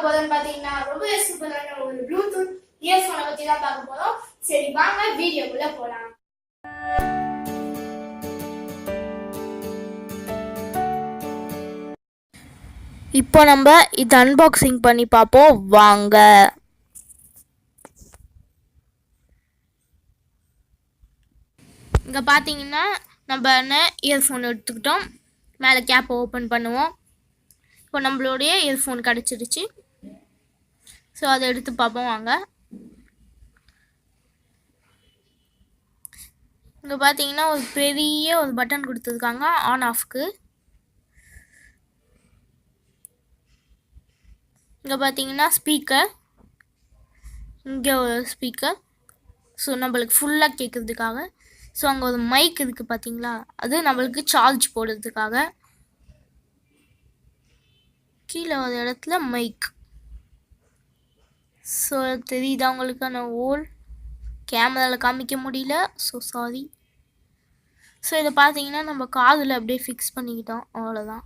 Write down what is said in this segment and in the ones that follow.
பார்க்க போறோம்னு பாத்தீங்கன்னா ரொம்பவே சூப்பரான ஒரு ப்ளூடூத் இயர்ஃபோனை பத்தி தான் பார்க்க போறோம். சரி வாங்க வீடியோக்குள்ள போலாம். இப்போ நம்ம இது அன்பாக்சிங் பண்ணி பார்ப்போம் வாங்க. இங்கே பார்த்தீங்கன்னா நம்ம இயர்ஃபோன் எடுத்துக்கிட்டோம். மேலே கேப்பை ஓப்பன் பண்ணுவோம். இப்போ நம்மளுடைய இயர்ஃபோன் கிடச்சிருச்சு. ஸோ அதை எடுத்து பார்ப்போம் வாங்க. இங்கே பார்த்தீங்கன்னா ஒரு பெரிய ஒரு பட்டன் கொடுத்துருக்காங்க ஆன் ஆஃப்க்கு. இங்கே பார்த்தீங்கன்னா ஸ்பீக்கர், இங்கே ஒரு ஸ்பீக்கர், ஸோ நம்மளுக்கு ஃபுல்லாக கேட்குறதுக்காக. ஸோ அங்கே ஒரு மைக் இருக்குது பார்த்தீங்களா, அது நம்மளுக்கு சார்ஜ் போடுறதுக்காக. கீழே ஒரு இடத்துல மைக். ஸோ தெரியுதா உங்களுக்கான ஹோல்? கேமராவில் காமிக்க முடியல, ஸோ சாரி. ஸோ இதை பார்த்தீங்கன்னா நம்ம காதில் அப்படியே ஃபிக்ஸ் பண்ணிக்கிட்டோம், அவ்வளோதான்.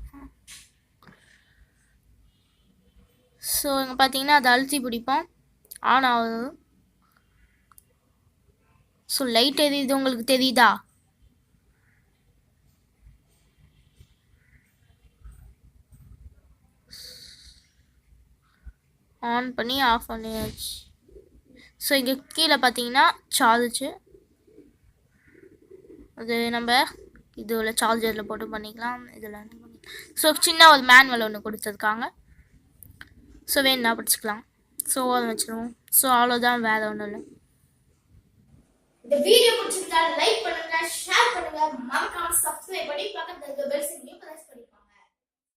ஸோ இங்கே பார்த்தீங்கன்னா அதை அழுத்தி பிடிப்போம், ஆன் ஆகுது. ஸோ லைட் எரியுது, உங்களுக்கு தெரியுதா? ஆன் பண்ணி ஆஃப் பண்ணியாச்சு. ஸோ இங்கே கீழே பார்த்தீங்கன்னா சார்ஜு, அது நம்ம இதில் சார்ஜரில் போட்டு பண்ணிக்கலாம், இதில் பண்ணிக்கலாம். ஸோ சின்ன ஒரு மேனுவல் ஒன்று கொடுத்துருக்காங்க. ஸோ வேணும்னா படிச்சுக்கலாம். ஸோ அதை வச்சுருவோம். ஸோ அவ்வளோதான், வேறு ஒன்றும் இல்லை. இந்த வீடியோ பிடிச்சிருந்தா லைக் பண்ணுங்க, ஷேர் பண்ணுங்க, மறக்காம சப்ஸ்கிரைப் பண்ணி பக்கத்துல இருக்க பெல் சிம்லையும்